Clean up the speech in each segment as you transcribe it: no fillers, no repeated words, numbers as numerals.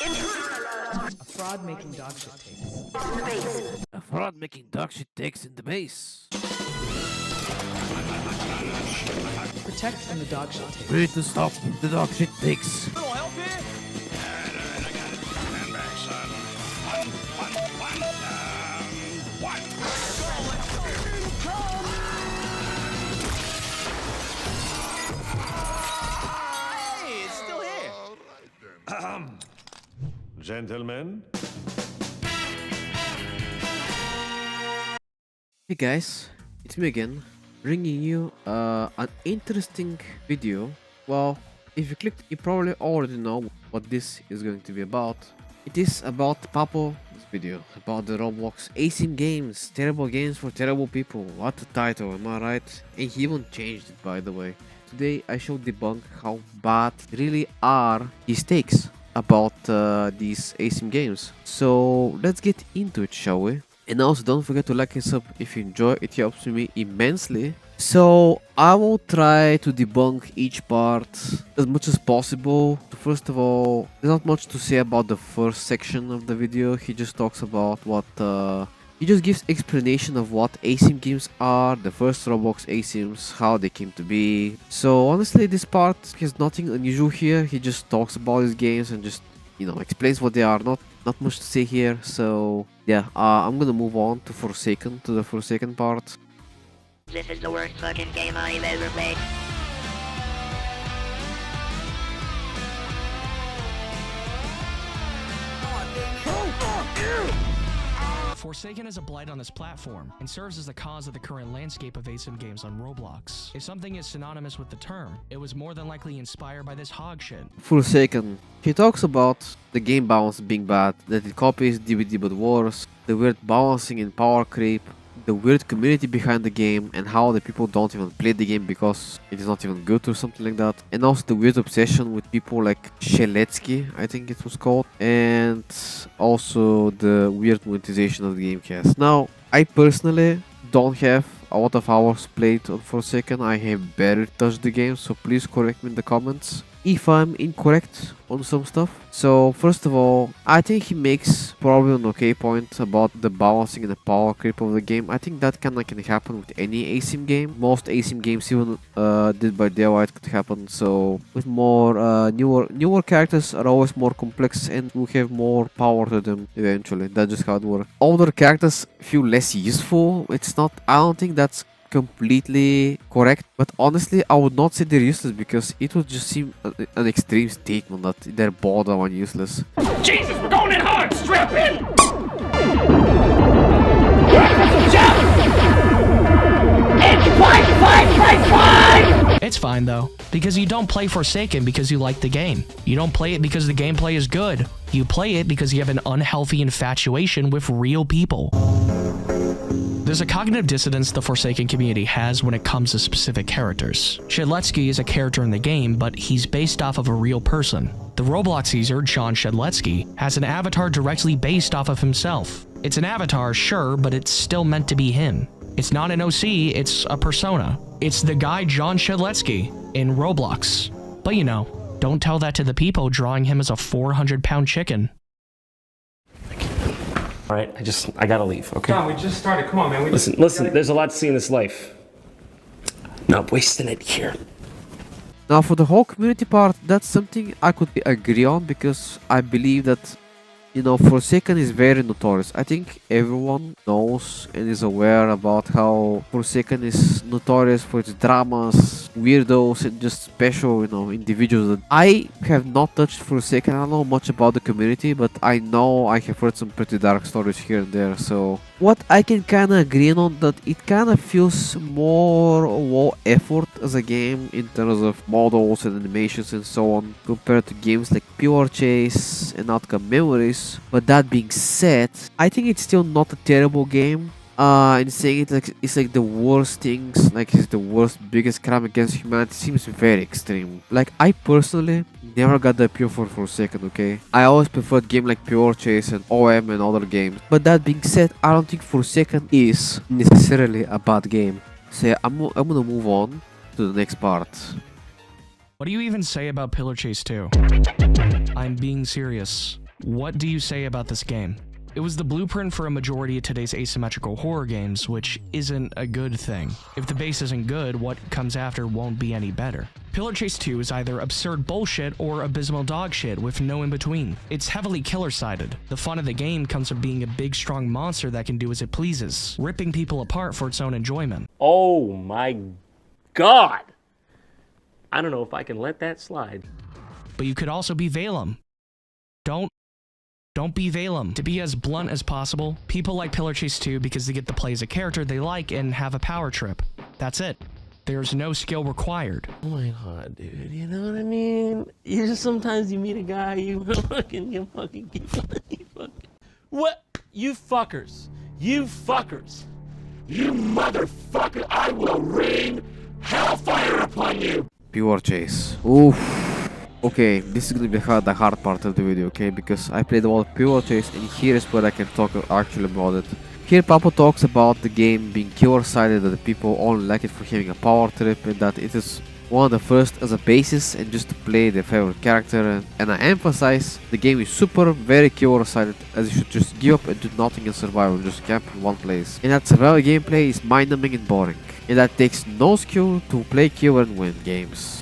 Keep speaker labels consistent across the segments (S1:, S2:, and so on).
S1: A fraud making dog shit takes.
S2: A fraud making dog shit takes in the base.
S1: Protect from the dog shit takes.
S2: We need to stop the dog shit takes.
S3: Little help here?
S4: Stand back, son. One.
S3: Hey, it's still here.
S4: Gentlemen.
S2: Hey guys, it's me again, bringing you an interesting video. Well, if you clicked, you probably already know what this is going to be about. It is about Pappo's video, about the Roblox Asym games, terrible games for terrible people. What a title, am I right? And he even changed it, by the way. Today I shall debunk how bad really are his takes about these Asym games. So let's get into it, shall we? And also don't forget to like and sub if you enjoy, it helps me immensely. So I will try to debunk each part as much as possible. First of all, there's not much to say about the first section of the video. He just talks about what he just gives explanation of what Asym games are, the first Roblox Asyms, how they came to be. So honestly, this part has nothing unusual here. He just talks about his games and just, you know, explains what they are. Not much to say here. So yeah, I'm gonna move on to the Forsaken part.
S5: This is the worst fucking game I've ever played.
S6: Forsaken is a blight on this platform, and serves as the cause of the current landscape of Asym games on Roblox. If something is synonymous with the term, it was more than likely inspired by this hog shit.
S2: Forsaken. He talks about the game balance being bad, that it copies DVD but worse, the weird balancing and power creep, the weird community behind the game, and how the people don't even play the game because it is not even good or something like that. And also the weird obsession with people like Sheletsky, I think it was called, and also the weird monetization of the game has. Now, I personally don't have a lot of hours played on Forsaken. I have barely touched the game, so please correct me in the comments if I'm incorrect on some stuff. So first of all, I think he makes probably an okay point about the balancing and the power creep of the game. I think that can happen with any Asym game. Most Asym games, even did by DIY, could happen. So with more newer characters are always more complex and will have more power to them eventually. That's just how it works. Older characters feel less useful. It's not, I don't think that's completely correct, but honestly I would not say they're useless, because it would just seem an extreme statement that they're boredom and useless.
S3: Jesus, we're going in hard! Strap in!
S6: It's fine though, because you don't play Forsaken because you like the game. You don't play it because the gameplay is good. You play it because you have an unhealthy infatuation with real people. There's a cognitive dissonance the Forsaken community has when it comes to specific characters. Shedletsky is a character in the game, but he's based off of a real person. The Roblox user, John Shedletsky, has an avatar directly based off of himself. It's an avatar, sure, but it's still meant to be him. It's not an OC, it's a persona. It's the guy John Shedletsky in Roblox. But you know, don't tell that to the people drawing him as a 400-pound chicken.
S7: All right, I gotta leave, okay?
S8: John, we just started. Come on, man.
S7: Listen, there's a lot to see in this life. Not wasting it here.
S2: Now for the whole community part, that's something I could agree on, because I believe that, you know, Forsaken is very notorious. I think everyone knows and is aware about how Forsaken is notorious for its dramas, weirdos, and just special, you know, individuals. I have not touched Forsaken. I don't know much about the community, but I know I have heard some pretty dark stories here and there. So what I can kind of agree on, that it kind of feels more low effort as a game in terms of models and animations and so on, compared to games like Pure Chase and Outcome Memories. But that being said, I think it's still not a terrible game. And saying it's like the worst things, like it's the worst, biggest crime against humanity, seems very extreme. Like, I personally never got the appeal for Forsaken, okay? I always preferred games like Pure Chase and OM and other games. But that being said, I don't think Forsaken is necessarily a bad game. So I'm gonna move on to the next part.
S6: What do you even say about Pillar Chase 2? I'm being serious. What do you say about this game? It was the blueprint for a majority of today's asymmetrical horror games, which isn't a good thing. If the base isn't good, what comes after won't be any better. Pillar Chase 2 is either absurd bullshit or abysmal dog shit with no in between. It's heavily killer-sided. The fun of the game comes from being a big strong monster that can do as it pleases, ripping people apart for its own enjoyment.
S7: Oh my god! I don't know if I can let that slide.
S6: But you could also be Valem. Don't be Valem. To be as blunt as possible, people like Pillar Chase 2 because they get to play as a character they like and have a power trip. That's it. There's no skill required.
S7: Oh my god, dude, you know what I mean? You just sometimes you meet a guy, you fucking what? You fuckers. You fuckers.
S3: You motherfucker, I will rain hellfire upon you!
S2: Pure Chase. Oof. Okay, this is gonna be the hard part of the video, okay? Because I played a lot of Pure Chase and here is where I can talk actually about it. Here Pappo talks about the game being killer-sided, that the people only like it for having a power trip, and that it is one of the first as a basis and just to play their favorite character. And I emphasize the game is super very killer-sided, as you should just give up and do nothing in survival, just camp in one place. And that survival gameplay is mind-numbing and boring. And that takes no skill to play killer and win games.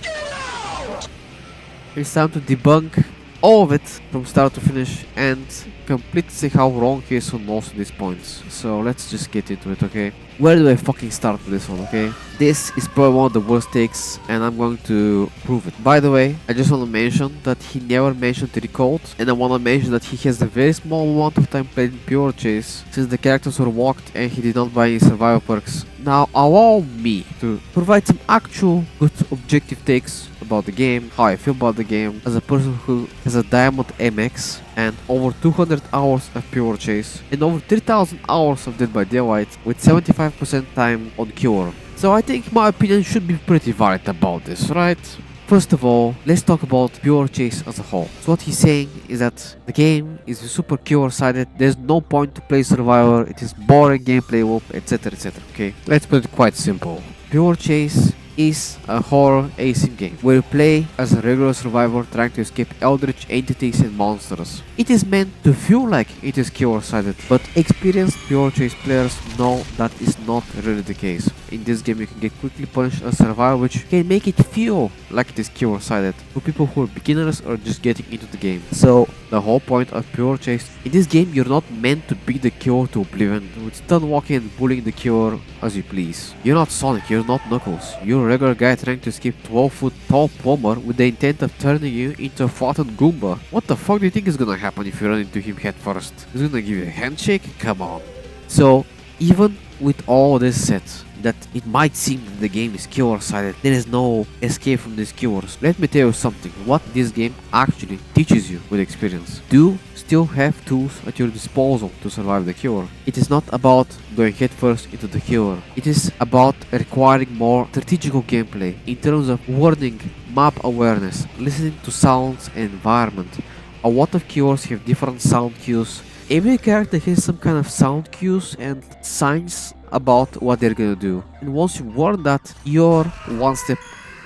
S2: It's time to debunk all of it from start to finish and completely see how wrong he is on most of these points. So let's just get into it, okay? Where do I fucking start with this one, okay? This is probably one of the worst takes and I'm going to prove it. By the way, I just want to mention that he never mentioned the code, and I want to mention that he has a very small amount of time played in Pure Chase since the characters were walked and he did not buy any survival perks. Now allow me to provide some actual good objective takes about the game, how I feel about the game, as a person who has a Diamond MX and over 200 hours of Pure Chase and over 3000 hours of Dead by Daylight with 75% time on Cure. So I think my opinion should be pretty valid about this, right? First of all, let's talk about Pure Chase as a whole. So what he's saying is that the game is super killer-sided, there's no point to play Survivor, it is boring gameplay loop, etc, etc, okay? Let's put it quite simple. Pure Chase is a horror asym game where you play as a regular survivor trying to escape eldritch entities and monsters. It is meant to feel like it is killer-sided, but experienced Pure Chase players know that is not really the case. In this game you can get quickly punished as a survivor, which can make it feel like it is killer-sided for people who are beginners or just getting into the game. So the whole point of Pure Chase, in this game you're not meant to be the killer to oblivion, with stun walking and bullying the killer as you please. You're not Sonic, you're not Knuckles, you're a regular guy trying to escape 12-foot tall plumber with the intent of turning you into a flattened Goomba. What the fuck do you think is gonna happen if you run into him head first? He's gonna give you a handshake? Come on. So even with all this said, that it might seem that the game is killer-sided, there is no escape from these killers. Let me tell you something, what this game actually teaches you with experience. Do still have tools at your disposal to survive the killer. It is not about going headfirst into the killer. It is about requiring more strategical gameplay in terms of warning, map awareness, listening to sounds and environment. A lot of killers have different sound cues. Every character has some kind of sound cues and signs about what they're gonna do, and once you learn that, you're one step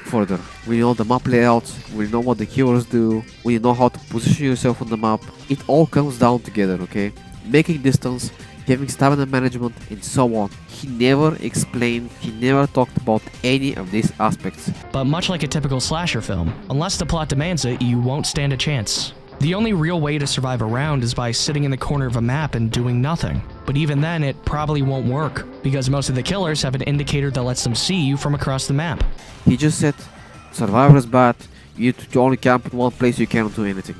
S2: further. When you know the map layout, when you know what the killers do, when you know how to position yourself on the map, it all comes down together, okay? Making distance, having stamina management, and so on. He never explained, he never talked about any of these aspects.
S6: But much like a typical slasher film, unless the plot demands it, you won't stand a chance. The only real way to survive a round is by sitting in the corner of a map and doing nothing. But even then, it probably won't work, because most of the killers have an indicator that lets them see you from across the map.
S2: He just said, Survivor is bad, you need to only camp in one place, you cannot do anything.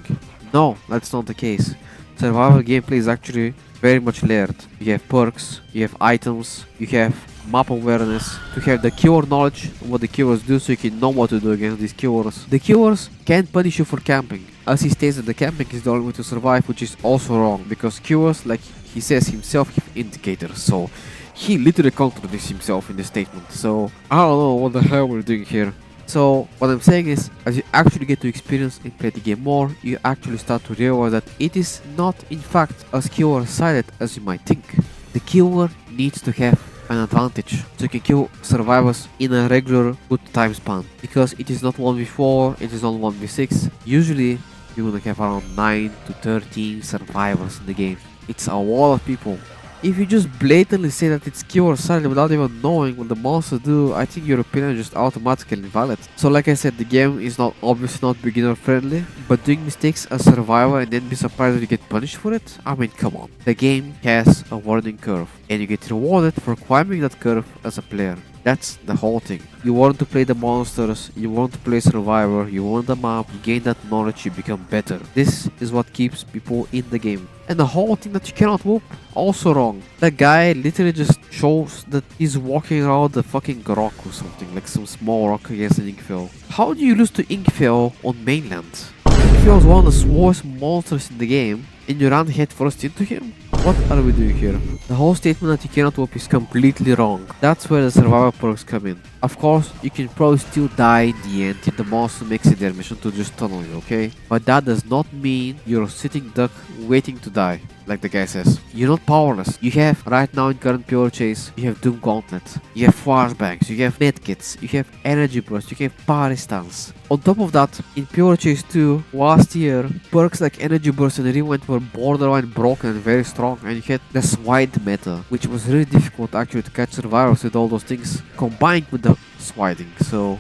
S2: No, that's not the case. Survival gameplay is actually very much layered. You have perks, you have items, you have map awareness, to have the killer knowledge of what the killers do so you can know what to do against these killers. The killers can't punish you for camping, as he states that the camping is the only way to survive, which is also wrong, because killers, like he says himself, have indicators, so he literally contradicts himself in this statement. So I don't know what the hell we're doing here. So what I'm saying is, as you actually get to experience and play the game more, you actually start to realize that it is not in fact as killer-sided as you might think. The killer needs to have an advantage, so you can kill survivors in a regular good time span, because it is not 1v4, it is not 1v6. Usually you're gonna have around 9 to 13 survivors in the game. It's a lot of people. If you just blatantly say that it's Q or silent without even knowing what the monsters do, I think your opinion is just automatically invalid. So like I said, the game is not obviously not beginner friendly, but doing mistakes as a survivor and then be surprised that you get punished for it? I mean, come on. The game has a learning curve, and you get rewarded for climbing that curve as a player. That's the whole thing. You want to play the monsters, you want to play survivor, you want the map, you gain that knowledge, you become better. This is what keeps people in the game. And the whole thing that you cannot whoop, also wrong. That guy literally just shows that he's walking around the fucking rock or something, like some small rock against an Inkfell. How do you lose to Inkfell on mainland? Inkfell is one of the slowest monsters in the game, and you run head first into him? What are we doing here? The whole statement that you cannot whoop is completely wrong. That's where the survival perks come in. Of course, you can probably still die in the end if the monster makes it their mission to just tunnel you, okay? But that does not mean you're a sitting duck waiting to die, like the guy says. You're not powerless. You have, right now in current pure chase, you have Doom Gauntlet, you have flashbangs, you have medkits, you have energy burst, you have parry stance. On top of that, in pure chase 2, last year, perks like energy burst and rewind were borderline broken and very strong, and you had the swide meta, which was really difficult actually to catch survivors with all those things combined with the swiding, so...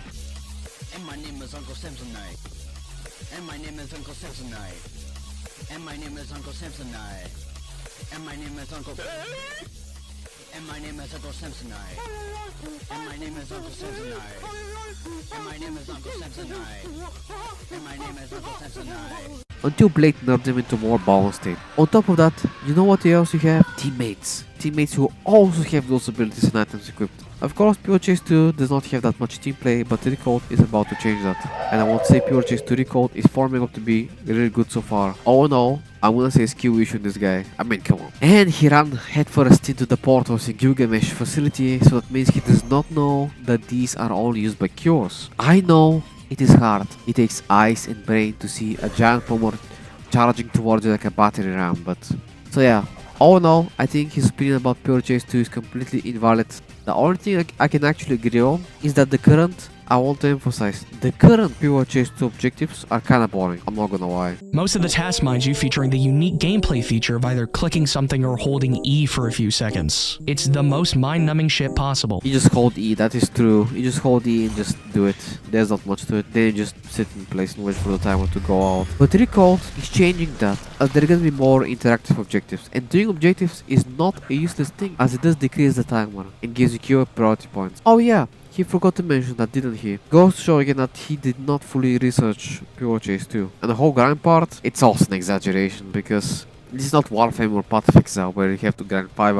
S8: And my name is Uncle Samsonite. And my name is Uncle Samsonite. And my name is Uncle Samsonite. And my name is Uncle... And my name is Uncle Samsonite. And my name is Uncle Samsonite. And my name is Uncle Samsonite. And my name is Uncle Samsonite.
S2: Until Blade nerfed them into more balanced state. On top of that, you know what else you have? Teammates. Teammates who also have those abilities and items equipped. Of course, Pure Chase 2 does not have that much team play, but Recode is about to change that. And I won't say Pure Chase 2 Recode is forming up to be really good so far. All in all, I'm gonna say skill issue in this guy. I mean, come on. And he ran headfirst into the portals in Gilgamesh facility, so that means he does not know that these are all used by cures. I know it is hard. It takes eyes and brain to see a giant plumber charging towards you like a battery ram, but... So yeah, all in all, I think his opinion about Pure Chase 2 is completely invalid. The only thing I can actually agree on is that the current, I want to emphasize, the current Pure Chase 2 objectives are kinda boring, I'm not gonna lie.
S6: Most of the tasks, mind you, featuring the unique gameplay feature of either clicking something or holding E for a few seconds. It's the most mind-numbing shit possible.
S2: You just hold E, that is true. You just hold E and just do it. There's not much to it. Then you just sit in place and wait for the timer to go out. But Recode is changing that, as there are gonna be more interactive objectives. And doing objectives is not a useless thing, as it does decrease the timer and gives you fewer priority points. Oh yeah, he forgot to mention that, didn't he? Goes to show again that he did not fully research Pure Chase 2. And the whole grind part, it's also an exaggeration, because this is not Warframe or Path of Exile where you have to grind 5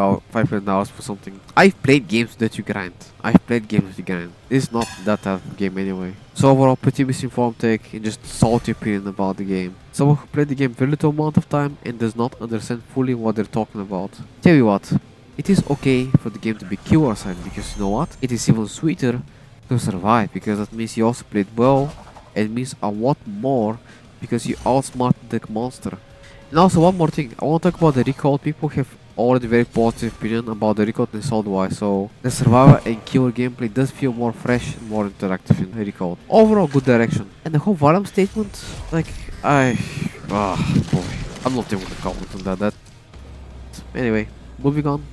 S2: hours for something. I've played games that you grind. I've played games that you grind. This is not that type of game anyway. So overall, pretty misinformed take and just salty opinion about the game. Someone who played the game very little amount of time and does not understand fully what they're talking about. Tell you what, it is okay for the game to be Q side, because you know what? It is even sweeter to survive, because that means you also played well, and it means a lot more because you outsmarted the monster. And also one more thing, I want to talk about the Recode. People have already very positive opinion about the Recode and Soldwise, so the survivor and killer gameplay does feel more fresh and more interactive in Recode. Overall good direction. And the whole Valum statement, like, boy, I'm not even gonna comment on that. Anyway, moving on.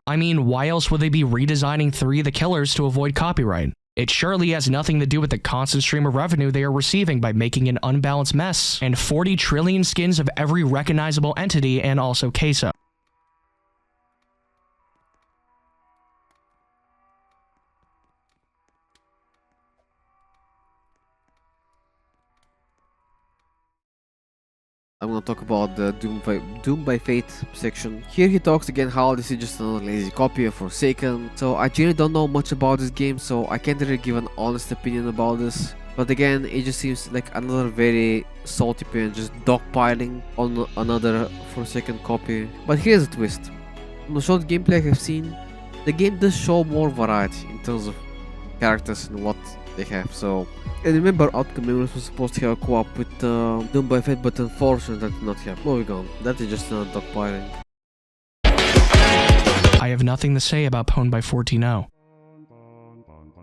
S6: I mean, why else would they be redesigning 3 of the killers to avoid copyright? It surely has nothing to do with the constant stream of revenue they are receiving by making an unbalanced mess, and 40 trillion skins of every recognizable entity and also queso.
S2: I'm gonna talk about the Doom by Fate section. Here he talks again how this is just another lazy copy of Forsaken. So I genuinely don't know much about this game, so I can't really give an honest opinion about this. But again, it just seems like another very salty opinion, just dogpiling on another Forsaken copy. But here's a twist. From the short gameplay I have seen, the game does show more variety in terms of characters and what they have, so... And remember, Outcome Memories was supposed to have a co-op with Doom by Fate, but unfortunately that did not happen. Moving on, that is just another dogpiling.
S6: I have nothing to say about Pwned by 14.0.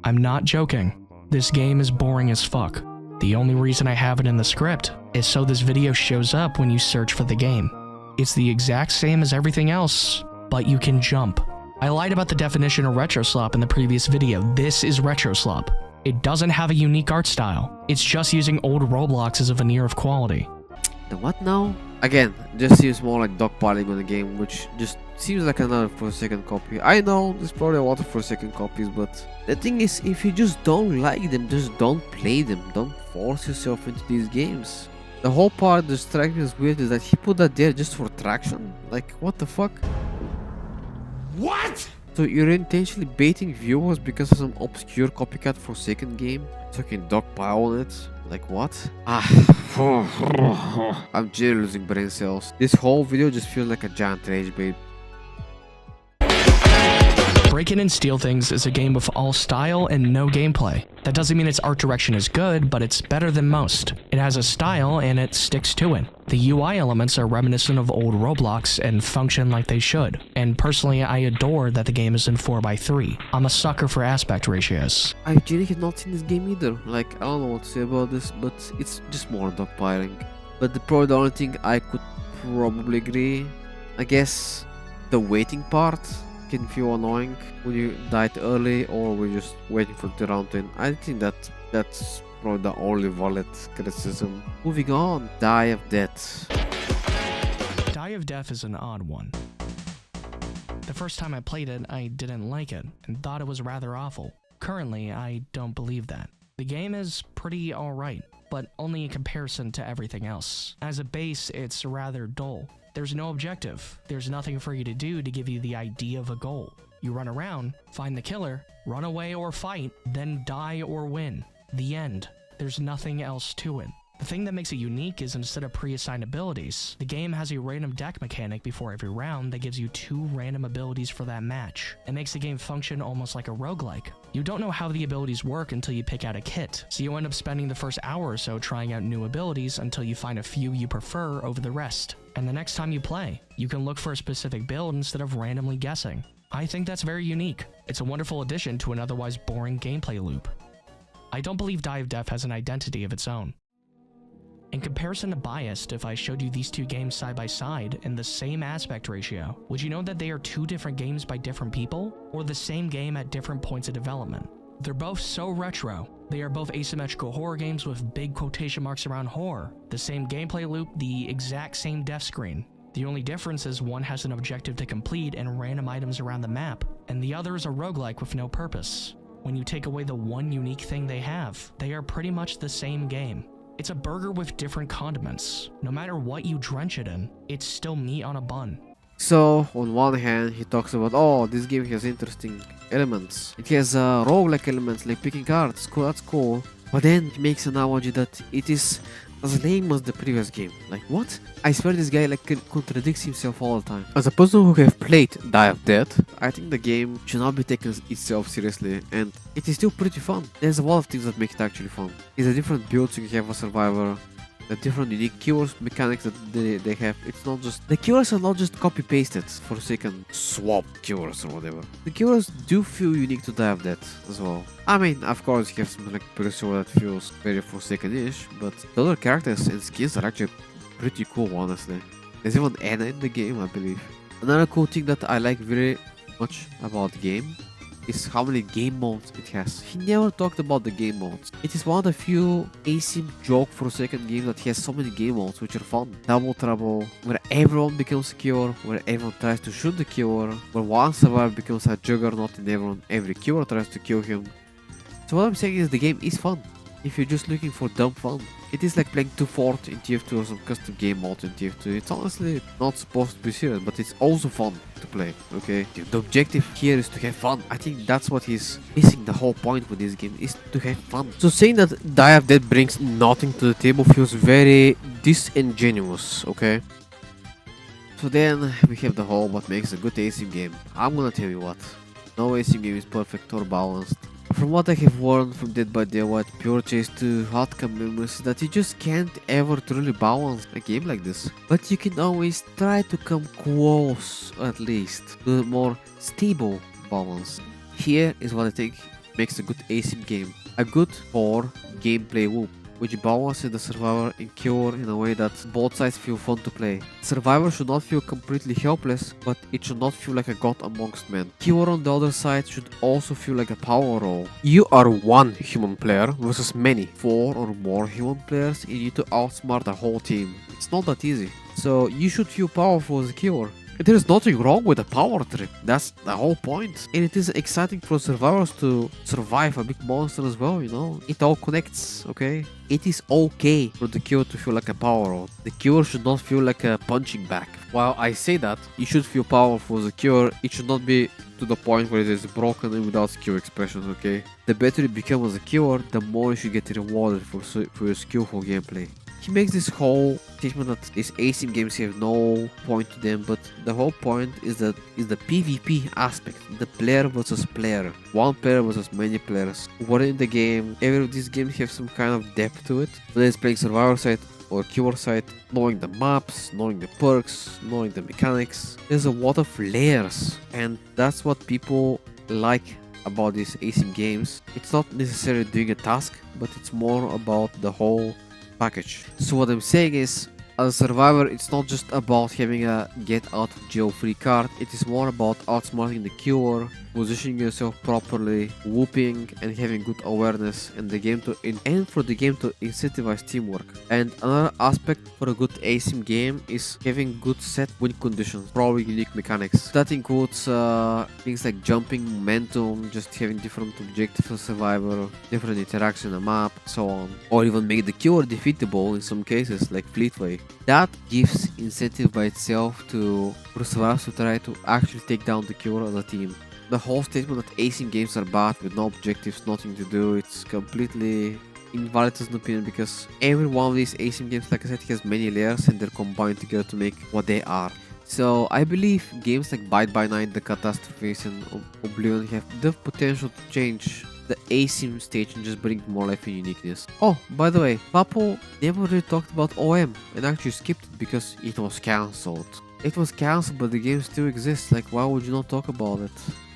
S6: I'm not joking. This game is boring as fuck. The only reason I have it in the script is so this video shows up when you search for the game. It's the exact same as everything else, but you can jump. I lied about the definition of retro slop in the previous video. This is retro slop. It doesn't have a unique art style. It's just using old Roblox as a veneer of quality.
S2: The what now? Again, just seems more like dogpiling on the game, which just seems like another Forsaken copy. I know there's probably a lot of Forsaken copies, but the thing is, if you just don't like them, just don't play them. Don't force yourself into these games. The whole part that strikes me as weird is that he put that there just for traction. Like, what the fuck?
S3: What?
S2: So you're intentionally baiting viewers because of some obscure copycat Forsaken game? So you can dogpile on it? Like what? I'm generally losing brain cells. This whole video just feels like a giant rage bait.
S6: Break In and Steal Things is a game with all style and no gameplay. That doesn't mean its art direction is good, but it's better than most. It has a style and it sticks to it. The UI elements are reminiscent of old Roblox and function like they should. And personally, I adore that the game is in 4:3. I'm a sucker for aspect ratios.
S2: I genuinely have not seen this game either. Like, I don't know what to say about this, but it's just more dogpiling. But probably the only thing I could probably agree, I guess the waiting part can feel annoying when you died early or we're just waiting for the round 10. I think that's probably the only valid criticism. Moving on, Die of Death.
S6: Die of Death is an odd one. The first time I played it, I didn't like it and thought it was rather awful. Currently, I don't believe that. The game is pretty alright, but only in comparison to everything else. As a base, it's rather dull. There's no objective. There's nothing for you to do to give you the idea of a goal. You run around, find the killer, run away or fight, then die or win. The end. There's nothing else to it. The thing that makes it unique is instead of pre-assigned abilities, the game has a random deck mechanic before every round that gives you 2 random abilities for that match. It makes the game function almost like a roguelike. You don't know how the abilities work until you pick out a kit, so you end up spending the first hour or so trying out new abilities until you find a few you prefer over the rest. And the next time you play, you can look for a specific build instead of randomly guessing. I think that's very unique. It's a wonderful addition to an otherwise boring gameplay loop. I don't believe Die of Death has an identity of its own. In comparison to BIAST, if I showed you these 2 games side by side in the same aspect ratio, would you know that they are 2 different games by different people, or the same game at different points of development? They're both so retro. They are both asymmetrical horror games with big quotation marks around horror. The same gameplay loop, the exact same death screen. The only difference is one has an objective to complete and random items around the map, and the other is a roguelike with no purpose. When you take away the one unique thing they have, they are pretty much the same game. It's a burger with different condiments. No matter what you drench it in, it's still meat on a bun.
S2: So, on one hand, he talks about, oh, this game has interesting elements. It has roguelike elements like picking cards, cool, that's cool. But then he makes an analogy that it is as lame as the previous game. Like, what? I swear this guy like contradicts himself all the time. As a person who have played Die of Death, I think the game should not be taken itself seriously, and it is still pretty fun. There's a lot of things that make it actually fun. It's a different builds you can have a survivor, the different unique killers mechanics that they have. It's not just the killers are not just copy pasted Forsaken swap killers or whatever. The killers do feel unique to Die of Death as well. I mean, of course you have something like Periscope that feels very Forsaken-ish, but the other characters and skins are actually pretty cool, honestly. There's even Anna in the game, I believe. Another cool thing that I like very much about the game is how many game modes it has. He never talked about the game modes. It is one of the few asym joke Forsaken games that has so many game modes which are fun. Double Trouble, where everyone becomes a killer, where everyone tries to shoot the killer, where one survivor becomes a juggernaut and every killer tries to kill him. So what I'm saying is the game is fun, if you're just looking for dumb fun. It is like playing 2 Fort in TF2 or some custom game mode in TF2. It's honestly not supposed to be serious, but it's also fun to play, okay? The objective here is to have fun. I think that's what he's missing. The whole point with this game is to have fun. So saying that Die of Death brings nothing to the table feels very disingenuous, okay? So then we have the whole what makes a good asym game. I'm gonna tell you what. No asym game is perfect or balanced. From what I have learned from Dead by Daylight, Pure Chase to Outcome Memories, that you just can't ever truly balance a game like this. But you can always try to come close, at least, to a more stable balance. Here is what I think makes a good asym game. A good core gameplay loop, which balances the survivor and killer in a way that both sides feel fun to play. Survivor should not feel completely helpless, but it should not feel like a god amongst men. Killer on the other side should also feel like a power role. You are one human player versus many, 4 or more human players, and you need to outsmart the whole team. It's not that easy. So you should feel powerful as a killer. There is nothing wrong with a power trip, that's the whole point. And it is exciting for survivors to survive a big monster as well, you know? It all connects, okay? It is okay for the killer to feel like a power role. The killer should not feel like a punching bag. While I say that, you should feel powerful as a killer, it should not be to the point where it is broken and without skill expressions, okay? The better you become as a killer, the more you should get rewarded for your skillful gameplay. He makes this whole statement that these asym games have no point to them, but the whole point is the PvP aspect, the player versus player, one player versus many players. What in the game, every of these games have some kind of depth to it, whether it's playing survivor side or killer side, knowing the maps, knowing the perks, knowing the mechanics. There's a lot of layers, and that's what people like about these asym games. It's not necessarily doing a task, but it's more about the whole package. So what I'm saying is, as a survivor, it's not just about having a get out of jail free card, it is more about outsmarting the killer, positioning yourself properly, whooping and having good awareness, and for the game to incentivize teamwork. And another aspect for a good asym game is having good set win conditions, probably unique mechanics. That includes things like jumping, momentum, just having different objectives for survivor, different interaction on the map, so on. Or even make the killer defeatable in some cases, like Fleetway. That gives incentive by itself for survivors to try to actually take down the killer as a team. The whole statement that asym games are bad with no objectives, nothing to do, it's completely invalid as an opinion, because every one of these asym games, like I said, has many layers and they're combined together to make what they are. So I believe games like Bite by Night, The Catastrophes and Oblivion have the potential to change the asym stage and just bring more life and uniqueness. Oh, by the way, Pappo never really talked about OM and actually skipped it because it was cancelled. It was cancelled, but the game still exists, like why would you not talk about it?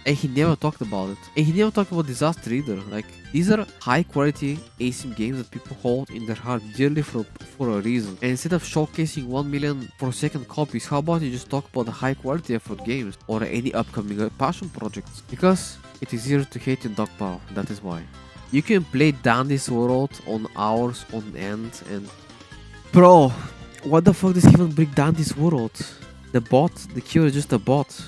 S2: And he never talked about it. And he never talked about Disaster either. Like, these are high quality asym games that people hold in their heart dearly for a reason. And instead of showcasing 1 million per second copies, how about you just talk about the high quality effort games or any upcoming passion projects? Because it is easier to hate in dogpile, that is why. You can play Dandy's World on hours on end and... Bro, what the fuck does he even bring Dandy's World? The bot, the killer is just a bot.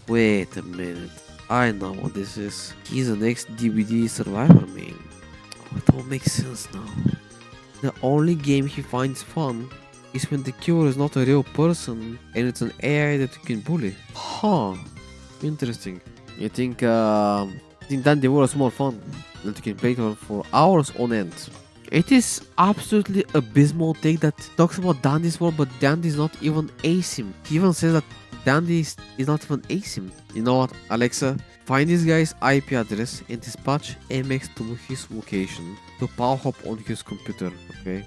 S2: Wait a minute. I know what this is. He's the next DVD survivor main. Oh, it all makes sense now. The only game he finds fun is when the killer is not a real person and it's an AI that you can bully. Huh. Interesting. You think Dandy World is more fun, that you can play it for hours on end. It is absolutely abysmal take that talks about Dandy's World, but Dandy is not even asym. He even says that Dandy is not even asym. You know what, Alexa? Find this guy's IP address and dispatch MX to his location to power hop on his computer, okay?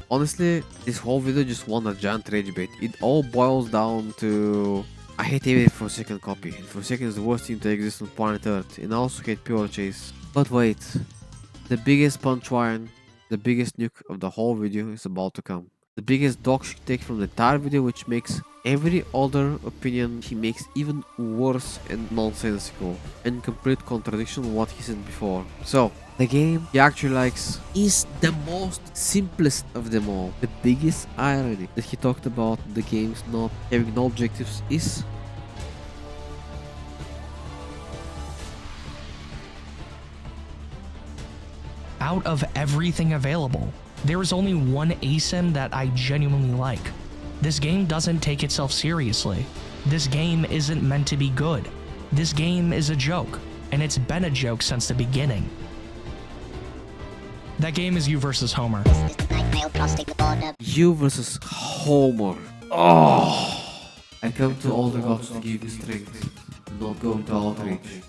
S2: Honestly, this whole video just won a giant rage bait. It all boils down to... I hate even for a second copy. For a second is the worst thing to exist on planet Earth, and I also hate pure chase. But wait, the biggest punchline, the biggest nuke of the whole video is about to come. The biggest dog shit take from the entire video, which makes every other opinion he makes even worse and nonsensical, and complete contradiction of what he said before. So, the game he actually likes is the most simplest of them all. The biggest irony that he talked about the games not having no objectives is
S6: out of everything available, there is only one asym that I genuinely like. This game doesn't take itself seriously. This game isn't meant to be good. This game is a joke, and it's been a joke since the beginning. That game is you versus Homer.
S2: You versus Homer. Oh! I come to all the gods to give you strength, to not go into outrage.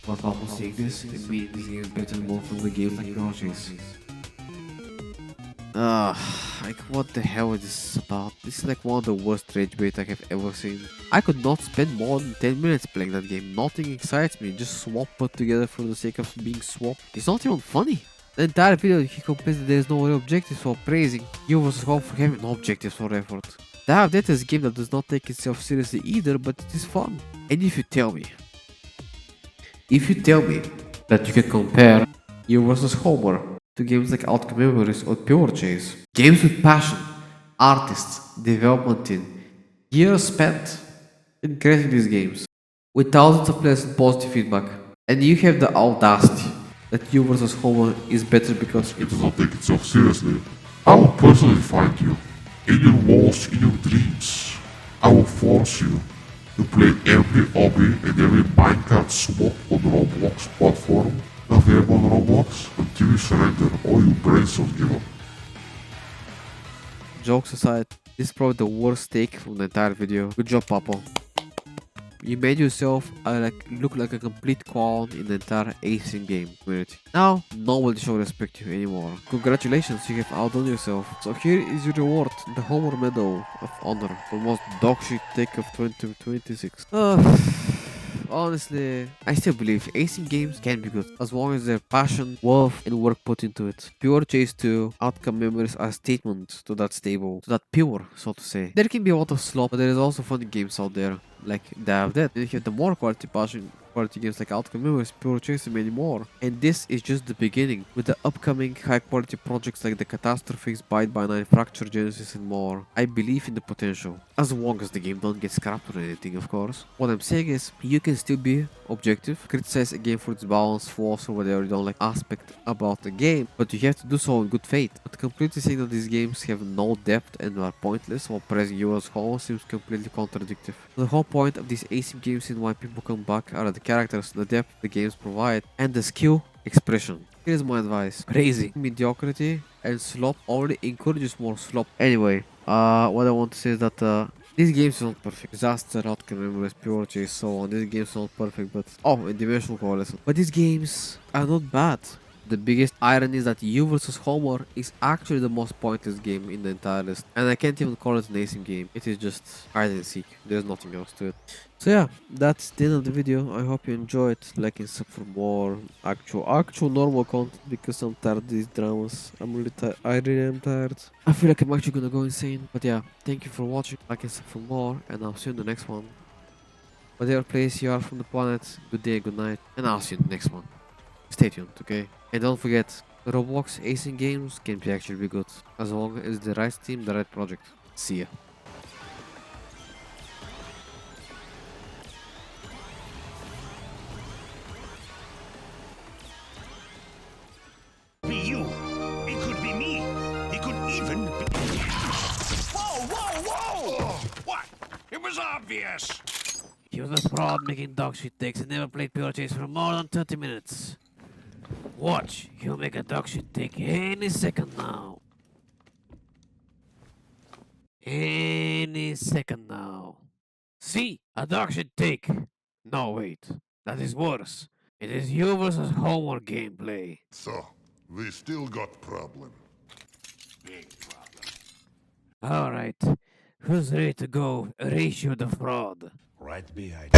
S2: But Pappo saying this, it means this game is better more from the games like Projects. Like what the hell is this about? This is like one of the worst rage bait I have ever seen. I could not spend more than 10 minutes playing that game. Nothing excites me, just swap put together for the sake of being swapped. It's not even funny. The entire video he complains that there is no real objectives for praising you versus home for having no objectives for effort. That is a game that does not take itself seriously either, but it is fun. And if you tell me that you can compare you versus Homer to games like Outcome Memories or Pure Chase, games with passion, artists, development team, years spent in creating these games, with thousands of players and positive feedback, and you have the audacity that you versus Homer is better because
S3: It does not take itself seriously. I will personally find you, in your walls, in your dreams. I will force you to play every hobby and every minecart swap on Roblox platform available on Roblox until you surrender or your brains will give up.
S2: Jokes aside, this is probably the worst take from the entire video. Good job, Pappo. You made yourself look like a complete clown in the entire Asym game community. Now, nobody shall respect you anymore. Congratulations, you have outdone yourself. So here is your reward, the Homer Medal of Honor for most dogshit take of 2026. Honestly, I still believe Asym games can be good as long as there's passion, worth, and work put into it. Pure Chase 2 Outcome Memories are statements to that stable, to that pure, so to say. There can be a lot of slop, but there is also funny games out there, like DEBUNKED. Then you have the more quality games like Outcome Memories, Pure Chase, and many more. And this is just the beginning, with the upcoming high quality projects like the Catastrophes, Byte by 9, Fracture Genesis, and more. I believe in the potential, as long as the game don't get scrapped or anything, of course. What I'm saying is, you can still be objective, criticize a game for its balance, flaws, or whatever you don't like aspect about the game, but you have to do so in good faith. But completely saying that these games have no depth and are pointless while praising you as whole seems completely contradictory. The whole point of these Asym games and why people come back are the characters, the depth the games provide, and the skill expression. Here's my advice. Crazy mediocrity and slop only encourages more slop. Anyway, what I want to say is that these games are not perfect. Disaster, Outcome Memories, Pure Chase, so on. These games are not perfect, but and Dimensional Coalescence. But these games are not bad. The biggest irony is that You vs Homer is actually the most pointless game in the entire list. And I can't even call it an Asym game. It is just hide and seek. There's nothing else to it. So yeah, that's the end of the video. I hope you enjoyed. Like and sub for more actual normal content, because I'm tired of these dramas. I really am tired. I feel like I'm actually gonna go insane. But yeah, thank you for watching. Like and sub for more, and I'll see you in the next one. Whatever place you are from the planet, good day, good night, and I'll see you in the next one. Stay tuned, okay? And don't forget, Roblox Asym games can actually be good, as long as the right team, the right project. See ya.
S9: Be you. It could be me. It could even be... Whoa, whoa, whoa! What? It was obvious.
S2: He was a fraud making dogshit takes and never played Pure Chase for more than 30 minutes. Watch, he'll make a dogshit take any second now. Any second now. See, a dogshit take. No, wait, that is worse. It is you versus Homer gameplay.
S3: So, we still got problem.
S9: Big problem.
S2: Alright, who's ready to go ratio the fraud?
S9: Right behind.